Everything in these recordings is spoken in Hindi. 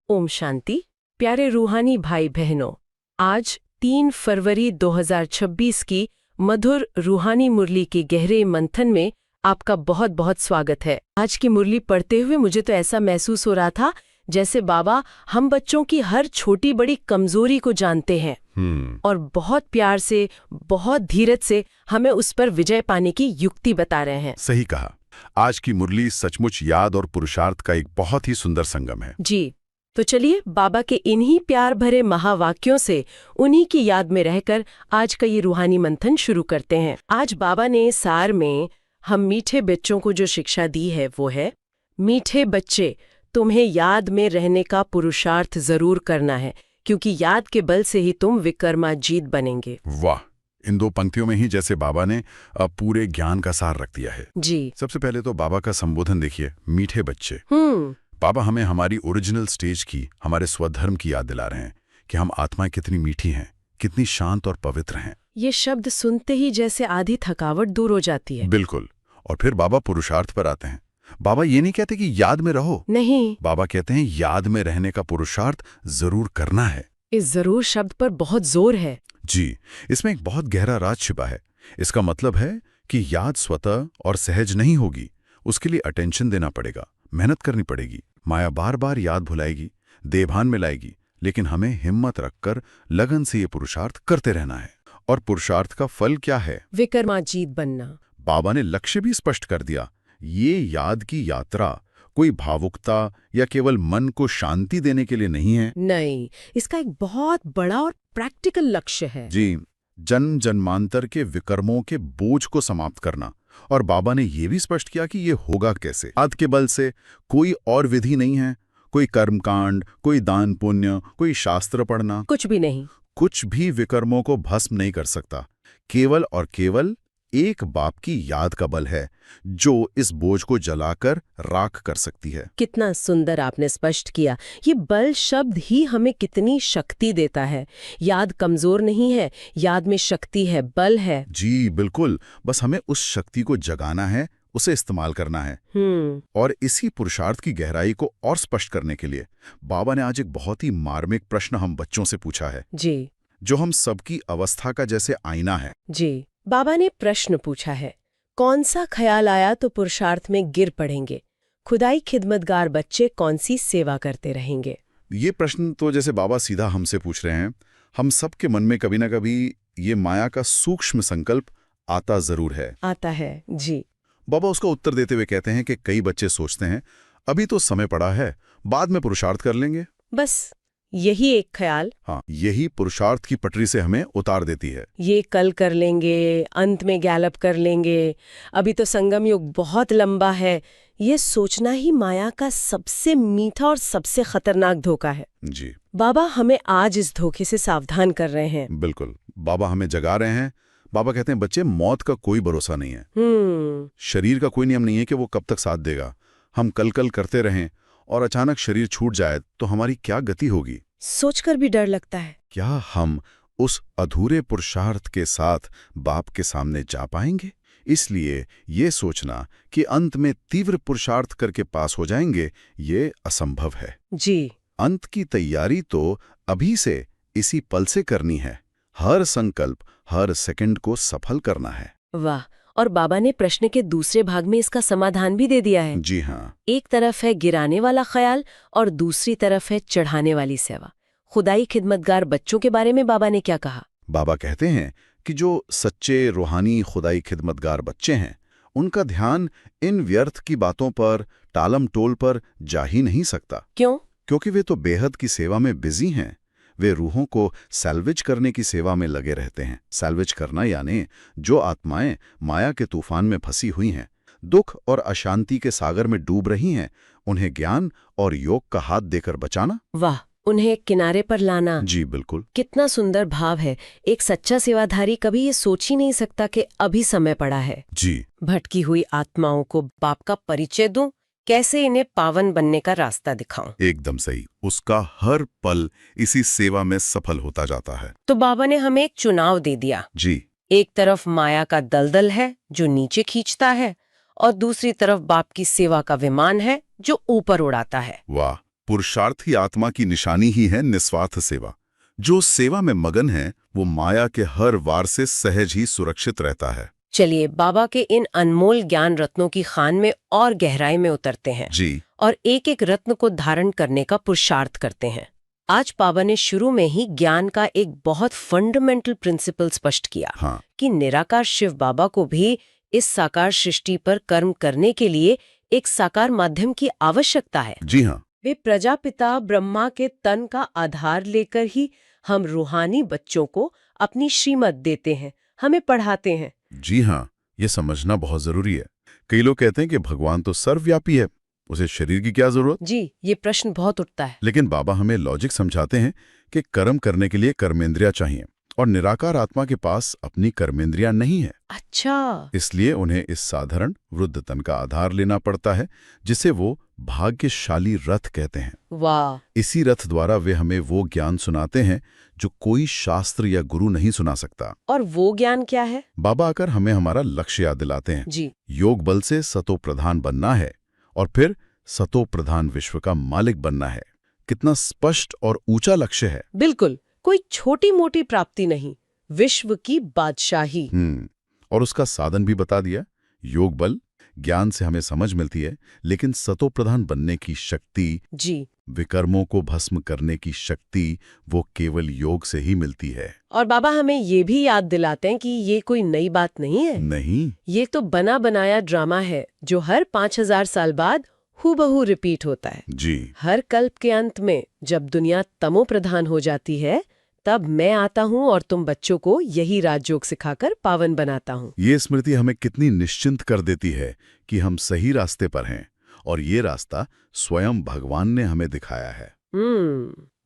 ओम शांति। प्यारे रूहानी भाई बहनों, आज 3 फरवरी 2026 की मधुर रूहानी मुरली के गहरे मंथन में आपका बहुत बहुत स्वागत है। आज की मुरली पढ़ते हुए मुझे तो ऐसा महसूस हो रहा था जैसे बाबा हम बच्चों की हर छोटी बड़ी कमजोरी को जानते हैं और बहुत प्यार से, बहुत धीरज से हमें उस पर विजय पाने की युक्ति बता रहे हैं। सही कहा। आज की मुरली सचमुच याद और पुरुषार्थ का एक बहुत ही सुंदर संगम है। जी, तो चलिए बाबा के इन्हीं प्यार भरे महावाक्यों से उन्हीं की याद में रहकर आज का ये रूहानी मंथन शुरू करते हैं। आज बाबा ने सार में हम मीठे बच्चों को जो शिक्षा दी है वो है, मीठे बच्चे, तुम्हें याद में रहने का पुरुषार्थ जरूर करना है, क्योंकि याद के बल से ही तुम विक्रमाजीत बनेंगे। वाह, इन 2 पंक्तियों में ही जैसे बाबा ने पूरे ज्ञान का सार रख दिया है। जी। सबसे पहले तो बाबा का संबोधन देखिए, मीठे बच्चे। बाबा हमें हमारी ओरिजिनल स्टेज की, हमारे स्वधर्म की याद दिला रहे हैं कि हम आत्माएं कितनी मीठी हैं, कितनी शांत और पवित्र हैं। ये शब्द सुनते ही जैसे आधी थकावट दूर हो जाती है। बिल्कुल। और फिर बाबा पुरुषार्थ पर आते हैं। बाबा ये नहीं कहते कि याद में रहो, नहीं, बाबा कहते हैं याद में रहने का पुरुषार्थ जरूर करना है। इस जरूर शब्द पर बहुत जोर है। जी, इसमें एक बहुत गहरा राज छिपा है। इसका मतलब है कि याद स्वतः और सहज नहीं होगी, उसके लिए अटेंशन देना पड़ेगा, मेहनत करनी पड़ेगी। माया बार बार याद भुलाएगी, देभान में लाएगी, लेकिन हमें हिम्मत रखकर लगन से ये पुरुषार्थ करते रहना है। और पुरुषार्थ का फल क्या है? विक्रमाजीत बनना। बाबा ने लक्ष्य भी स्पष्ट कर दिया। ये याद की यात्रा कोई भावुकता या केवल मन को शांति देने के लिए नहीं है। नहीं, इसका एक बहुत बड़ा और प्रैक्टिकल लक्ष्य है। जी, जन्म जन्मांतर के विकर्मों के बोझ को समाप्त करना। और बाबा ने यह भी स्पष्ट किया कि ये होगा कैसे। याद के बल से। कोई और विधि नहीं है, कोई कर्मकांड, कोई दान पुण्य, कोई शास्त्र पढ़ना, कुछ भी नहीं। कुछ भी विकर्मों को भस्म नहीं कर सकता। केवल और केवल एक बाप की याद का बल है जो इस बोझ को जलाकर राख कर सकती है। कितना सुंदर आपने स्पष्ट किया। ये बल शब्द ही हमें कितनी शक्ति देता है। याद कमजोर नहीं है, याद में शक्ति है, बल है। जी बिल्कुल, बस हमें उस शक्ति को जगाना है, उसे इस्तेमाल करना है। और इसी पुरुषार्थ की गहराई को और स्पष्ट करने के लिए बाबा ने आज एक बहुत ही मार्मिक प्रश्न हम बच्चों से पूछा है। जी। जो हम सबकी अवस्था का जैसे आईना है। जी, बाबा ने प्रश्न पूछा है, कौन सा ख्याल आया तो पुरुषार्थ में गिर पड़ेंगे? खुदाई खिदमतगार बच्चे कौन सी सेवा करते रहेंगे? ये प्रश्न तो जैसे बाबा सीधा हमसे पूछ रहे हैं। हम सबके मन में कभी ना कभी ये माया का सूक्ष्म संकल्प आता जरूर है। आता है। जी। बाबा उसका उत्तर देते हुए कहते हैं कि कई बच्चे सोचते हैं अभी तो समय पड़ा है, बाद में पुरुषार्थ कर लेंगे। बस यही एक ख्याल, हाँ, यही पुरुषार्थ की पटरी से हमें उतार देती है। ये कल कर लेंगे, अंत में गैलप कर लेंगे, अभी तो संगम युग बहुत लंबा है। ये सोचना ही माया का सबसे मीठा और सबसे खतरनाक धोखा है। जी, बाबा हमें आज इस धोखे से सावधान कर रहे हैं। बिल्कुल, बाबा हमें जगा रहे हैं। बाबा कहते हैं बच्चे, मौत का कोई भरोसा नहीं है। शरीर का कोई नियम नहीं है कि वो कब तक साथ देगा। हम कल कल करते रहें और अचानक शरीर छूट जाए तो हमारी क्या गति होगी? सोचकर भी डर लगता है। क्या हम उस अधूरे पुरुषार्थ के साथ बाप के सामने जा पाएंगे? इसलिए ये सोचना कि अंत में तीव्र पुरुषार्थ करके पास हो जाएंगे, ये असंभव है। जी। अंत की तैयारी तो अभी से, इसी पल से करनी है। हर संकल्प, हर सेकंड को सफल करना है। वाह। और बाबा ने प्रश्न के दूसरे भाग में इसका समाधान भी दे दिया है। जी हाँ। एक तरफ है गिराने वाला ख्याल और दूसरी तरफ है चढ़ाने वाली सेवा। खुदाई खिदमतगार बच्चों के बारे में बाबा ने क्या कहा? बाबा कहते हैं कि जो सच्चे रूहानी खुदाई खिदमतगार बच्चे हैं, उनका ध्यान इन व्यर्थ की बातों पर, टालम टोल पर जा ही नहीं सकता। क्यों? क्योंकि वे तो बेहद की सेवा में बिजी हैं। वे रूहों को सैल्वेज करने की सेवा में लगे रहते हैं। सैल्वेज करना यानी जो आत्माएं माया के तूफान में फंसी हुई हैं, दुख और अशांति के सागर में डूब रही हैं, उन्हें ज्ञान और योग का हाथ देकर बचाना। वाह, उन्हें किनारे पर लाना। जी बिल्कुल। कितना सुंदर भाव है। एक सच्चा सेवाधारी कभी ये सोच ही नहीं सकता कि अभी समय पड़ा है। जी। भटकी हुई आत्माओं को बाप का परिचय दूं, कैसे इन्हें पावन बनने का रास्ता दिखाऊं। एकदम सही। उसका हर पल इसी सेवा में सफल होता जाता है। तो बाबा ने हमें एक चुनाव दे दिया। जी। एक तरफ माया का दलदल है जो नीचे खींचता है और दूसरी तरफ बाप की सेवा का विमान है जो ऊपर उड़ाता है। वाह, पुरुषार्थी आत्मा की निशानी ही है निस्वार्थ सेवा। जो सेवा में मगन है वो माया के हर वार से सहज ही सुरक्षित रहता है। चलिए बाबा के इन अनमोल ज्ञान रत्नों की खान में और गहराई में उतरते हैं जी और एक एक रत्न को धारण करने का पुरुषार्थ करते हैं। आज बाबा ने शुरू में ही ज्ञान का एक बहुत फंडामेंटल प्रिंसिपल स्पष्ट किया हाँ कि निराकार शिव बाबा को भी इस साकार सृष्टि पर कर्म करने के लिए एक साकार माध्यम की आवश्यकता है। जी हाँ वे प्रजापिता ब्रह्मा के तन का आधार लेकर ही हम रूहानी बच्चों को अपनी श्रीमत देते हैं, हमें पढ़ाते हैं। जी हाँ, ये समझना बहुत जरूरी है। कई लोग कहते हैं कि भगवान तो सर्वव्यापी है, उसे शरीर की क्या जरूरत। जी, ये प्रश्न बहुत उठता है। लेकिन बाबा हमें लॉजिक समझाते हैं कि कर्म करने के लिए कर्मेंद्रियां चाहिए और निराकार आत्मा के पास अपनी कर्मेंद्रियां नहीं है। अच्छा, इसलिए उन्हें इस साधारण वृद्ध तन का आधार लेना पड़ता है, जिसे वो भाग्यशाली रथ कहते हैं। वाह। इसी रथ द्वारा वे हमें वो ज्ञान सुनाते हैं जो कोई शास्त्र या गुरु नहीं सुना सकता। और वो ज्ञान क्या है? बाबा आकर हमें हमारा लक्ष्य याद दिलाते हैं। जी, योग बल से सतो प्रधान बनना है और फिर सतो प्रधान विश्व का मालिक बनना है। कितना स्पष्ट और ऊंचा लक्ष्य है। बिल्कुल, कोई छोटी मोटी प्राप्ति नहीं, विश्व की बादशाही। और उसका साधन भी बता दिया। योग बल ज्ञान से हमें समझ मिलती है, लेकिन सतो प्रधान बनने की शक्ति, जी, विकर्मों को भस्म करने की शक्ति, वो केवल योग से ही मिलती है। और बाबा हमें ये भी याद दिलाते हैं कि ये कोई नई बात नहीं है। नहीं, ये तो बना बनाया ड्रामा है जो हर 5000 साल बाद हूबहू रिपीट होता है। जी हर कल्प के अंत में जब दुनिया तमो प्रधान हो जाती है, तब मैं आता हूँ और तुम बच्चों को यही राजयोग सिखाकर पावन बनाता हूँ। ये स्मृति हमें कितनी निश्चिंत कर देती है कि हम सही रास्ते पर हैं और ये रास्ता स्वयं भगवान ने हमें दिखाया है।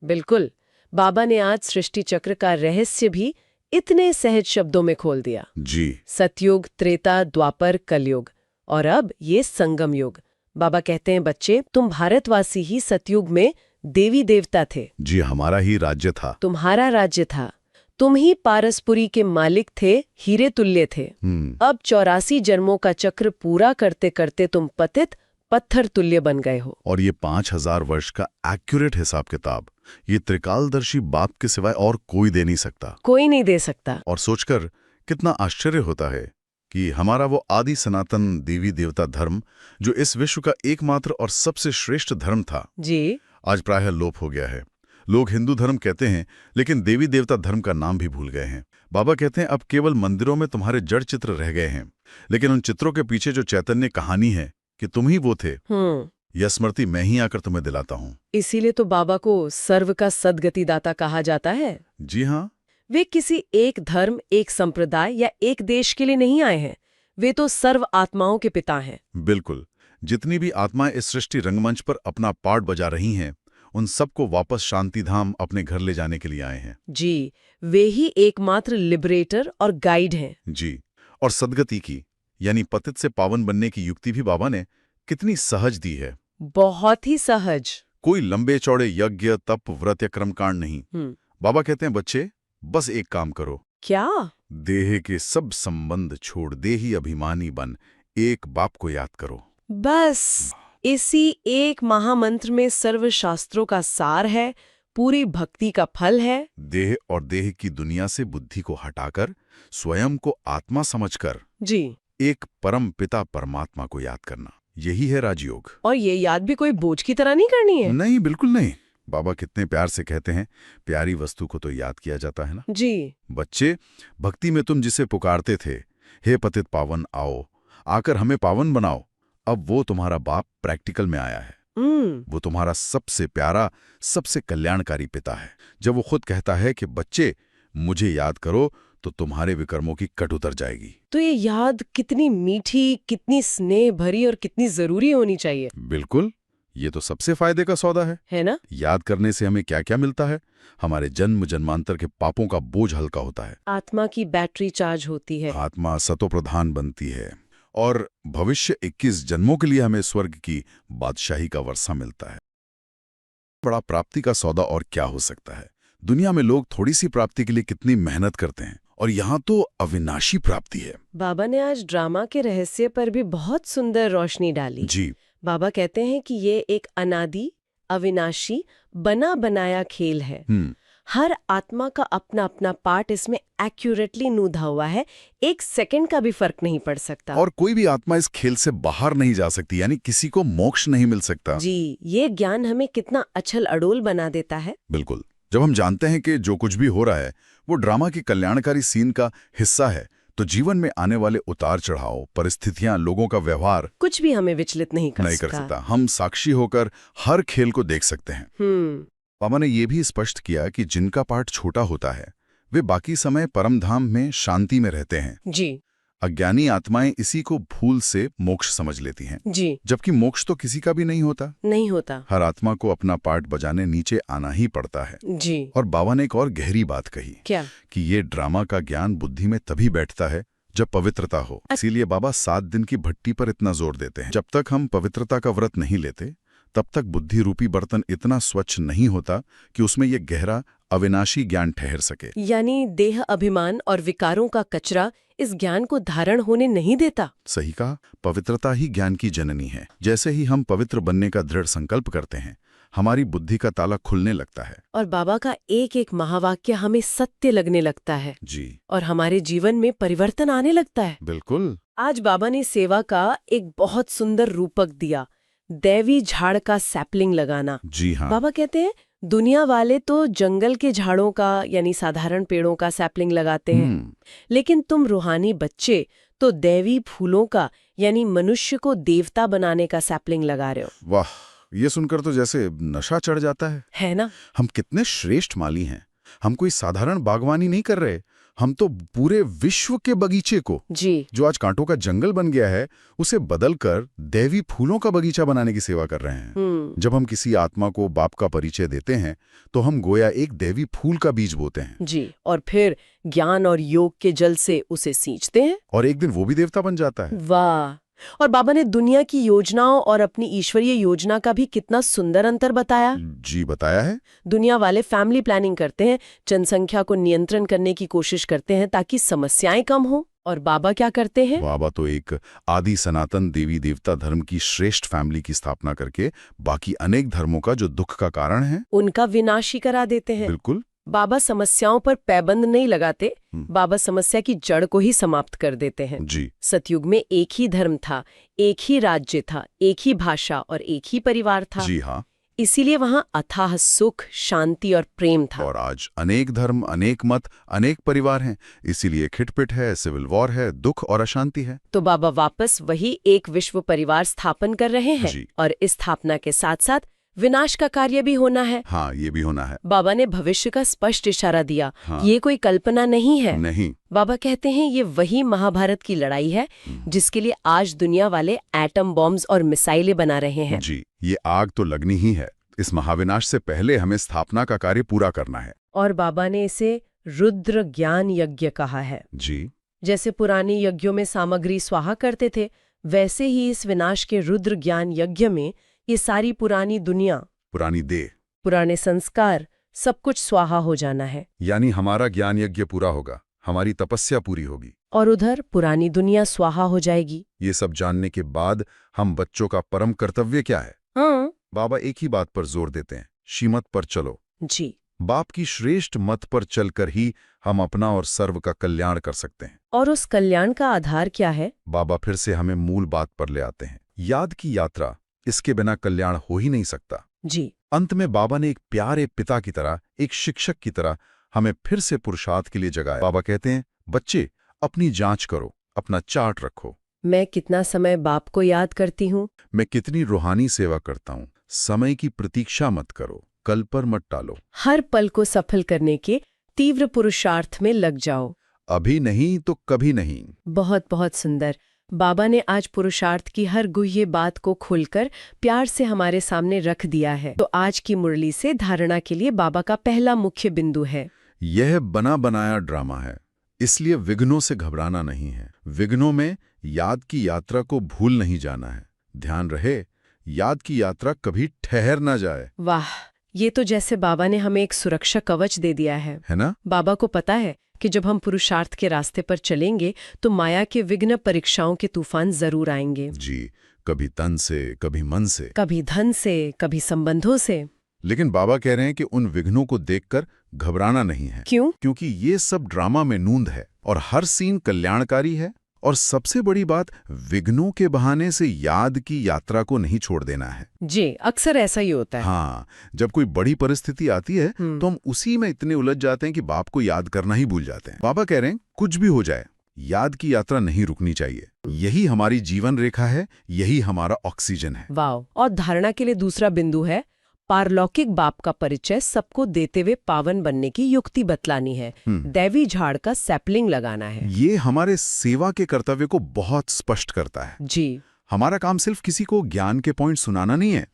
बिल्कुल। बाबा ने आज सृष्टि चक्र का रहस्य भी इतने सहज शब्दों में खोल दिया। जी सतयुग, त्रेता, द्वापर, कलयुग और अब ये संगम युग। बाबा कहते हैं, बच्चे, तुम भारतवासी ही सतयुग में देवी देवता थे। जी, हमारा ही राज्य था। तुम्हारा राज्य था। तुम ही पारसपुरी के मालिक थे, हीरे तुल्य थे। अब 84 जन्मों का चक्र पूरा करते करते तुम पतित पत्थर तुल्य बन गए हो। और ये 5000 वर्ष का एक्यूरेट हिसाब किताब ये त्रिकालदर्शी बाप के सिवाय और कोई दे नहीं सकता। कोई नहीं दे सकता। और सोचकर कितना आश्चर्य होता है कि हमारा वो आदि सनातन देवी देवता धर्म, जो इस विश्व का एकमात्र और सबसे श्रेष्ठ धर्म था, जी, आज प्रायः लोप हो गया है। लोग हिंदू धर्म कहते हैं, लेकिन देवी देवता धर्म का नाम भी भूल गए हैं। बाबा कहते हैं, अब केवल मंदिरों में तुम्हारे जड़ चित्र रह गए हैं, लेकिन उन चित्रों के पीछे जो चैतन्य कहानी है कि तुम ही वो थे, यह स्मृति मैं ही आकर तुम्हें दिलाता हूँ। इसीलिए तो बाबा को सर्व का सद्गतिदाता कहा जाता है। जी हाँ, वे किसी एक धर्म, एक संप्रदाय या एक देश के लिए नहीं आए हैं। वे तो सर्व आत्माओं के पिता हैं। बिल्कुल। जितनी भी आत्माएं इस सृष्टि रंगमंच पर अपना पार्ट बजा रही हैं, उन सबको वापस शांतिधाम अपने घर ले जाने के लिए आए हैं। जी, वे ही एकमात्र लिबरेटर और गाइड हैं। जी, और सद्गति की यानी पतित से पावन बनने की युक्ति भी बाबा ने कितनी सहज दी है। बहुत ही सहज। कोई लंबे चौड़े यज्ञ, तप, व्रत या कर्मकांड नहीं। बाबा कहते हैं, बच्चे, बस एक काम करो। क्या? देह के सब संबंध छोड़ देही अभिमानी बन एक बाप को याद करो। बस इसी एक महामंत्र में सर्व शास्त्रों का सार है, पूरी भक्ति का फल है। देह और देह की दुनिया से बुद्धि को हटाकर स्वयं को आत्मा समझकर जी, एक परम पिता परमात्मा को याद करना, यही है राजयोग। और ये याद भी कोई बोझ की तरह नहीं करनी है। नहीं, बिल्कुल नहीं। बाबा कितने प्यार से कहते हैं, प्यारी वस्तु को तो याद किया जाता है ना। जी, बच्चे, भक्ति में तुम जिसे पुकारते थे, हे पतित पावन आओ, आकर हमें पावन बनाओ, अब वो तुम्हारा बाप प्रैक्टिकल में आया है। वो तुम्हारा सबसे प्यारा, सबसे कल्याणकारी पिता है। जब वो खुद कहता है कि बच्चे मुझे याद करो, तो तुम्हारे विकर्मों की कट उतर जाएगी। तो ये याद कितनी मीठी, कितनी स्नेह भरी और कितनी जरूरी होनी चाहिए। बिल्कुल, ये तो सबसे फायदे का सौदा है ना? याद करने से हमें क्या क्या मिलता है? हमारे जन्म जन्मांतर के पापों का बोझ हल्का होता है, आत्मा की बैटरी चार्ज होती है, आत्मा सतोप्रधान बनती है और भविष्य 21 जन्मों के लिए हमें स्वर्ग की बादशाही का वर्षा मिलता है। बड़ा प्राप्ति का सौदा और क्या हो सकता है? दुनिया में लोग थोड़ी सी प्राप्ति के लिए कितनी मेहनत करते हैं, और यहाँ तो अविनाशी प्राप्ति है। बाबा ने आज ड्रामा के रहस्य पर भी बहुत सुंदर रोशनी डाली। जी, बाबा कहते हैं कि ये एक अनादि, अविनाशी बना बनाया खेल है। हर आत्मा का अपना अपना पार्ट इसमें एक्यूरेटली नूधा हुआ है, एक सेकंड का भी फर्क नहीं पड़ सकता। और कोई भी आत्मा इस खेल से बाहर नहीं जा सकती, यानी किसी को मोक्ष नहीं मिल सकता। जी, ये ज्ञान हमें कितना अछल अडोल बना देता है। बिल्कुल। जब हम जानते हैं कि जो कुछ भी हो रहा है वो ड्रामा की कल्याणकारी सीन का हिस्सा है, तो जीवन में आने वाले उतार चढ़ाव, परिस्थितियां, लोगों का व्यवहार कुछ भी हमें विचलित नहीं कर सकता। हम साक्षी होकर हर खेल को देख सकते हैं। बाबा ने यह भी स्पष्ट किया कि जिनका पार्ट छोटा होता है वे बाकी समय परमधाम में शांति में रहते हैं। जी। अज्ञानी आत्माएं इसी को भूल से मोक्ष समझ लेती हैं। जी। जबकि मोक्ष तो किसी का भी नहीं होता। हर आत्मा को अपना पार्ट बजाने नीचे आना ही पड़ता है। जी। और बाबा ने एक और गहरी बात कही। क्या? कि ये ड्रामा का ज्ञान बुद्धि में तभी बैठता है जब पवित्रता हो। इसीलिए बाबा 7 दिन की भट्टी पर इतना जोर देते हैं। जब तक हम पवित्रता का व्रत नहीं लेते तब तक बुद्धि रूपी बर्तन इतना स्वच्छ नहीं होता कि उसमें यह गहरा अविनाशी ज्ञान ठहर सके। यानी देह अभिमान और विकारों का कचरा इस ज्ञान को धारण होने नहीं देता। सही कहा। पवित्रता ही ज्ञान की जननी है। जैसे ही हम पवित्र बनने का दृढ़ संकल्प करते हैं, हमारी बुद्धि का ताला खुलने लगता है और बाबा का एक एक महावाक्य हमें सत्य लगने लगता है। जी। और हमारे जीवन में परिवर्तन आने लगता है। बिल्कुल। आज बाबा ने सेवा का एक बहुत सुंदर रूपक दिया, दैवी झाड़ का सैपलिंग लगाना। जी हाँ। बाबा कहते हैं दुनिया वाले तो जंगल के झाड़ों का यानी साधारण पेड़ों का सैपलिंग लगाते हैं, लेकिन तुम रूहानी बच्चे तो दैवी फूलों का यानी मनुष्य को देवता बनाने का सैपलिंग लगा रहे हो। वाह, ये सुनकर तो जैसे नशा चढ़ जाता है ना? हम कितने श्रेष्ठ माली हैं। हम कोई साधारण बागवानी नहीं कर रहे, हम तो पूरे विश्व के बगीचे को, जी, जो आज कांटों का जंगल बन गया है, उसे बदलकर दैवी फूलों का बगीचा बनाने की सेवा कर रहे हैं। जब हम किसी आत्मा को बाप का परिचय देते हैं तो हम गोया एक दैवी फूल का बीज बोते हैं। जी, और फिर ज्ञान और योग के जल से उसे सींचते हैं और एक दिन वो भी देवता बन जाता है। वाह। और बाबा ने दुनिया की योजनाओं और अपनी ईश्वरीय योजना का भी कितना सुंदर अंतर बताया। जी, बताया है। दुनिया वाले फैमिली प्लानिंग करते हैं, जनसंख्या को नियंत्रण करने की कोशिश करते हैं ताकि समस्याएं कम हो। और बाबा क्या करते हैं? बाबा तो एक आदि सनातन देवी देवता धर्म की श्रेष्ठ फैमिली की स्थापना करके बाकी अनेक धर्मों का जो दुख का कारण है उनका विनाश ही करा देते हैं। बिल्कुल। बाबा समस्याओं पर पैबंद नहीं लगाते, बाबा समस्या की जड़ को ही समाप्त कर देते हैं। जी। सतयुग में एक ही धर्म था, एक ही राज्य था, एक ही भाषा और एक ही परिवार था। जी हाँ। इसीलिए वहां अथाह सुख, शांति और प्रेम था। और आज अनेक धर्म, अनेक मत, अनेक परिवार हैं, इसीलिए खिटपिट है, सिविल वॉर है, दुख और अशांति है। तो बाबा वापस वही एक विश्व परिवार स्थापन कर रहे हैं। जी। और इस स्थापना के साथ साथ विनाश का कार्य भी होना है। हाँ, ये भी होना है। बाबा ने भविष्य का स्पष्ट इशारा दिया। हाँ। ये कोई कल्पना नहीं है। नहीं। बाबा कहते हैं ये वही महाभारत की लड़ाई है जिसके लिए आज दुनिया वाले एटम बॉम्ब्स और मिसाइलें बना रहे हैं। जी, ये आग तो लगनी ही है। इस महाविनाश से पहले हमें स्थापना का कार्य पूरा करना है। और बाबा ने इसे रुद्र ज्ञान यज्ञ कहा है। जी। जैसे पुराने यज्ञों में सामग्री स्वाहा करते थे, वैसे ही इस विनाश के रुद्र ज्ञान यज्ञ में ये सारी पुरानी दुनिया, पुरानी देह, पुराने संस्कार, सब कुछ स्वाहा हो जाना है। यानी हमारा ज्ञान यज्ञ पूरा होगा, हमारी तपस्या पूरी होगी और उधर पुरानी दुनिया स्वाहा हो जाएगी। ये सब जानने के बाद हम बच्चों का परम कर्तव्य क्या है? हाँ। बाबा एक ही बात पर जोर देते हैं, श्रीमत पर चलो। जी। बाप की श्रेष्ठ मत पर चलकर ही हम अपना और सर्व का कल्याण कर सकते हैं। और उस कल्याण का आधार क्या है? बाबा फिर से हमें मूल बात पर ले आते हैं, याद की यात्रा। इसके बिना कल्याण हो ही नहीं सकता। जी। अंत में बाबा ने एक प्यारे पिता की तरह, एक शिक्षक की तरह हमें फिर से पुरुषार्थ के लिए जगाया। बाबा कहते हैं, बच्चे अपनी जांच करो, अपना चार्ट रखो। मैं कितना समय बाप को याद करती हूँ, मैं कितनी रूहानी सेवा करता हूँ। समय की प्रतीक्षा मत करो, कल पर मत टालो। हर पल को सफल करने के तीव्र पुरुषार्थ में लग जाओ। अभी नहीं तो कभी नहीं। बहुत बहुत सुंदर। बाबा ने आज पुरुषार्थ की हर गुह्य बात को खोलकर प्यार से हमारे सामने रख दिया है। तो आज की मुरली से धारणा के लिए बाबा का पहला मुख्य बिंदु है, यह बना बनाया ड्रामा है, इसलिए विघ्नों से घबराना नहीं है। विघ्नों में याद की यात्रा को भूल नहीं जाना है। ध्यान रहे, याद की यात्रा कभी ठहर ना जाए। वाह, ये तो जैसे बाबा ने हमें एक सुरक्षा कवच दे दिया है ना? बाबा को पता है कि जब हम पुरुषार्थ के रास्ते पर चलेंगे तो माया के विघ्न परीक्षाओं के तूफान जरूर आएंगे। जी, कभी तन से, कभी मन से। कभी धन से, कभी संबंधों से। लेकिन बाबा कह रहे हैं कि उन विघ्नों को देखकर घबराना नहीं है। क्यों? क्योंकि ये सब ड्रामा में नूंद है और हर सीन कल्याणकारी है। और सबसे बड़ी बात, विघ्नों के बहाने से याद की यात्रा को नहीं छोड़ देना है। जी, अक्सर ऐसा ही होता है। हाँ, जब कोई बड़ी परिस्थिति आती है तो हम उसी में इतने उलझ जाते हैं कि बाप को याद करना ही भूल जाते हैं। बाबा कह रहे हैं कुछ भी हो जाए, याद की यात्रा नहीं रुकनी चाहिए। यही हमारी जीवन रेखा है, यही हमारा ऑक्सीजन है। वाह। और धारणा के लिए दूसरा बिंदु है, पारलौकिक बाप का परिचय सबको देते हुए पावन बनने की युक्ति बतलानी है। दैवी झाड़ का सैपलिंग लगाना है। ये हमारे सेवा के कर्तव्य को बहुत स्पष्ट करता है। जी। हमारा काम सिर्फ किसी को ज्ञान के पॉइंट सुनाना नहीं है।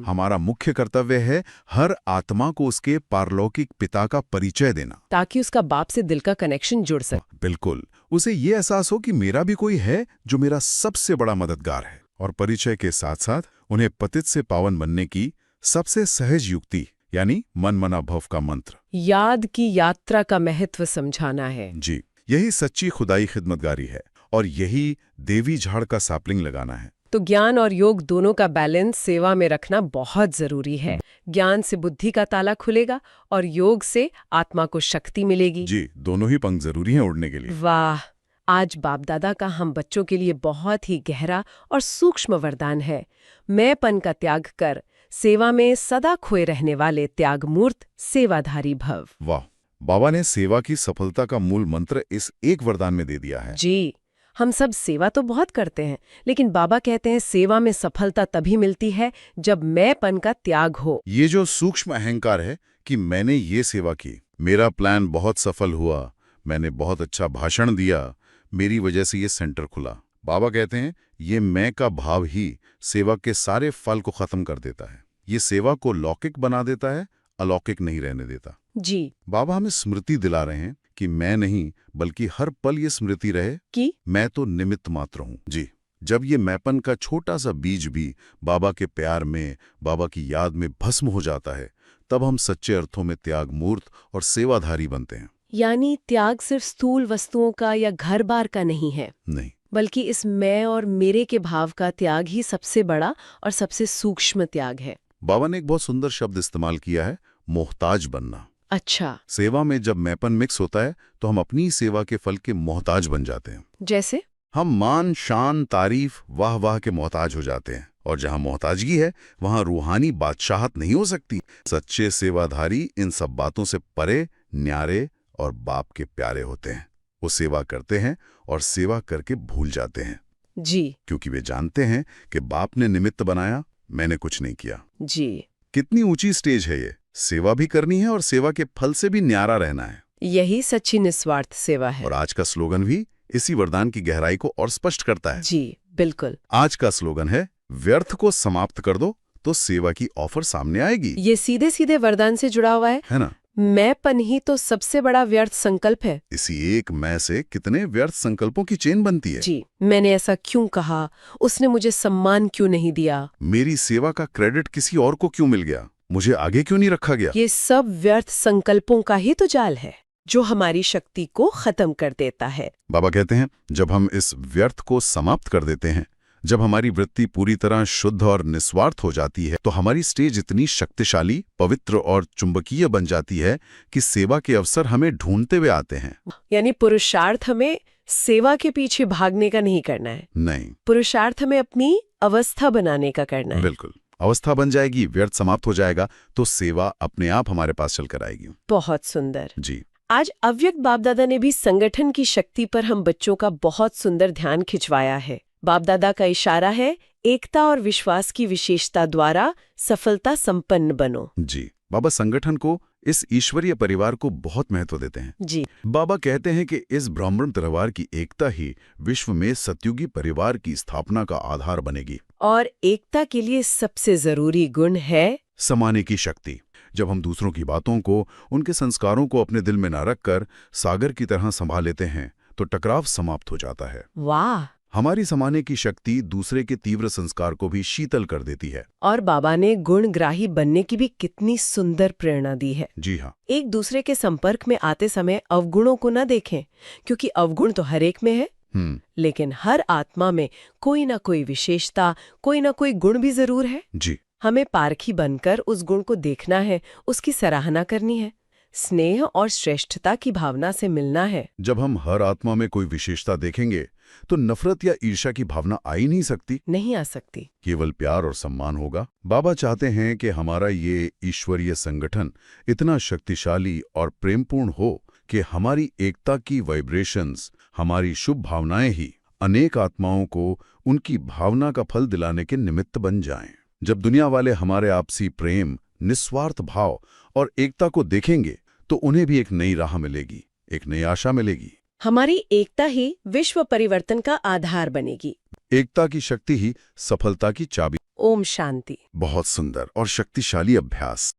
हमारा मुख्य कर्तव्य है हर आत्मा को उसके पारलौकिक पिता का परिचय देना, ताकि उसका बाप से दिल का कनेक्शन जुड़ सके। बिल्कुल, उसे ये एहसास हो कि मेरा भी कोई है जो मेरा सबसे बड़ा मददगार है। और परिचय के साथ साथ उन्हें पतित से पावन बनने की सबसे सहज युक्ति यानी मन मना भव का मंत्र, याद की यात्रा का महत्व समझाना है। जी, यही सच्ची खुदाई खिदमतगारी है और यही देवी झाड़ का सैपलिंग लगाना है। तो ज्ञान और योग दोनों का बैलेंस सेवा में रखना बहुत जरूरी है। ज्ञान से बुद्धि का ताला खुलेगा और योग से आत्मा को शक्ति मिलेगी। जी, दोनों ही पंख जरूरी हैं उड़ने के लिए। वाह, आज बाप दादा का हम बच्चों के लिए बहुत ही गहरा और सूक्ष्म वरदान है। मैंपन का त्याग कर सेवा में सदा खोए रहने वाले त्यागमूर्त सेवाधारी भव। वाह, बाबा ने सेवा की सफलता का मूल मंत्र इस एक वरदान में दे दिया है। जी, हम सब सेवा तो बहुत करते हैं, लेकिन बाबा कहते हैं सेवा में सफलता तभी मिलती है जब मैंपन का त्याग हो। ये जो सूक्ष्म अहंकार है कि मैंने ये सेवा की, मेरा प्लान बहुत सफल हुआ, मैंने बहुत अच्छा भाषण दिया, मेरी वजह से ये सेंटर खुला। बाबा कहते हैं ये मैं का भाव ही सेवा के सारे फल को खत्म कर देता है। ये सेवा को लौकिक बना देता है, अलौकिक नहीं रहने देता। जी। बाबा हमें स्मृति दिला रहे हैं कि मैं नहीं बल्कि हर पल ये स्मृति रहे कि मैं तो निमित्त मात्र हूँ। जी, जब ये मैंपन का छोटा सा बीज भी बाबा के प्यार में, बाबा की याद में भस्म हो जाता है, तब हम सच्चे अर्थों में त्याग मूर्त और सेवाधारी बनते हैं। यानी त्याग सिर्फ स्थूल वस्तुओं का या घर बार का नहीं है, नहीं, बल्कि इस मैं और मेरे के भाव का त्याग ही सबसे बड़ा और सबसे सूक्ष्म त्याग है। बाबा ने एक बहुत सुंदर शब्द इस्तेमाल किया है, मोहताज बनना। अच्छा। सेवा में जब मैंपन मिक्स होता है तो हम अपनी सेवा के फल के मोहताज बन जाते हैं। जैसे हम मान, शान, तारीफ, वाह वाह के मोहताज हो जाते हैं। और जहां मोहताजगी है वहां रूहानी बादशाहत नहीं हो सकती। सच्चे सेवाधारी इन सब बातों से परे, न्यारे और बाप के प्यारे होते हैं। वो सेवा करते हैं और सेवा करके भूल जाते हैं। जी। क्योंकि वे जानते हैं कि बाप ने निमित्त बनाया, मैंने कुछ नहीं किया। जी। कितनी ऊंची स्टेज है ये। सेवा भी करनी है और सेवा के फल से भी न्यारा रहना है। यही सच्ची निस्वार्थ सेवा है। और आज का स्लोगन भी इसी वरदान की गहराई को और स्पष्ट करता है। जी बिल्कुल। आज का स्लोगन है, व्यर्थ को समाप्त कर दो तो सेवा की ऑफर सामने आएगी। ये सीधे सीधे वरदान से जुड़ा हुआ है ना? मैंपन ही तो सबसे बड़ा व्यर्थ संकल्प है। इसी एक मैं से कितने व्यर्थ संकल्पों की चेन बनती है। जी, मैंने ऐसा क्यों कहा, उसने मुझे सम्मान क्यों नहीं दिया, मेरी सेवा का क्रेडिट किसी और को क्यों मिल गया, मुझे आगे क्यों नहीं रखा गया। ये सब व्यर्थ संकल्पों का ही तो जाल है जो हमारी शक्ति को खत्म कर देता है। बाबा कहते हैं जब हम इस व्यर्थ को समाप्त कर देते हैं, जब हमारी वृत्ति पूरी तरह शुद्ध और निस्वार्थ हो जाती है, तो हमारी स्टेज इतनी शक्तिशाली, पवित्र और चुंबकीय बन जाती है कि सेवा के अवसर हमें ढूंढते हुए आते हैं। यानी पुरुषार्थ हमें सेवा के पीछे भागने का नहीं करना है। नहीं, पुरुषार्थ हमें अपनी अवस्था बनाने का करना है। बिल्कुल। अवस्था बन जाएगी, व्यर्थ समाप्त हो जाएगा, तो सेवा अपने आप हमारे पास चल कर आएगी। बहुत सुंदर। जी। आज अव्यक्त बाप दादा ने भी संगठन की शक्ति पर हम बच्चों का बहुत सुंदर ध्यान खिंचवाया है। बाप दादा का इशारा है, एकता और विश्वास की विशेषता द्वारा सफलता संपन्न बनो। जी, बाबा संगठन को, इस ईश्वरीय परिवार को बहुत महत्व देते हैं। जी। बाबा कहते हैं कि इस ब्राह्मण परिवार की एकता ही विश्व में सतयुगी परिवार की स्थापना का आधार बनेगी। और एकता के लिए सबसे जरूरी गुण है समाने की शक्ति। जब हम दूसरों की बातों को, उनके संस्कारों को अपने दिल में न रखकर सागर की तरह संभाल लेते हैं, तो टकराव समाप्त हो जाता है। वाह। हमारी समाने की शक्ति दूसरे के तीव्र संस्कार को भी शीतल कर देती है। और बाबा ने गुणग्राही बनने की भी कितनी सुंदर प्रेरणा दी है। जी हाँ। एक दूसरे के संपर्क में आते समय अवगुणों को न देखें, क्योंकि अवगुण तो हर एक में है। लेकिन हर आत्मा में कोई ना कोई विशेषता, कोई ना कोई गुण भी जरूर है। जी। हमें पारखी बनकर उस गुण को देखना है, उसकी सराहना करनी है, स्नेह और श्रेष्ठता की भावना से मिलना है। जब हम हर आत्मा में कोई विशेषता देखेंगे तो नफरत या ईर्ष्या की भावना आ ही नहीं सकती, नहीं आ सकती। केवल प्यार और सम्मान होगा। बाबा चाहते हैं कि हमारा ये ईश्वरीय संगठन इतना शक्तिशाली और प्रेमपूर्ण हो कि हमारी एकता की वाइब्रेशंस, हमारी शुभ भावनाएं ही अनेक आत्माओं को उनकी भावना का फल दिलाने के निमित्त बन जाएं। जब दुनिया वाले हमारे आपसी प्रेम, निस्वार्थ भाव और एकता को देखेंगे तो उन्हें भी एक नई राह मिलेगी, एक नई आशा मिलेगी। हमारी एकता ही विश्व परिवर्तन का आधार बनेगी। एकता की शक्ति ही सफलता की चाबी। ओम शांति। बहुत सुंदर और शक्तिशाली अभ्यास।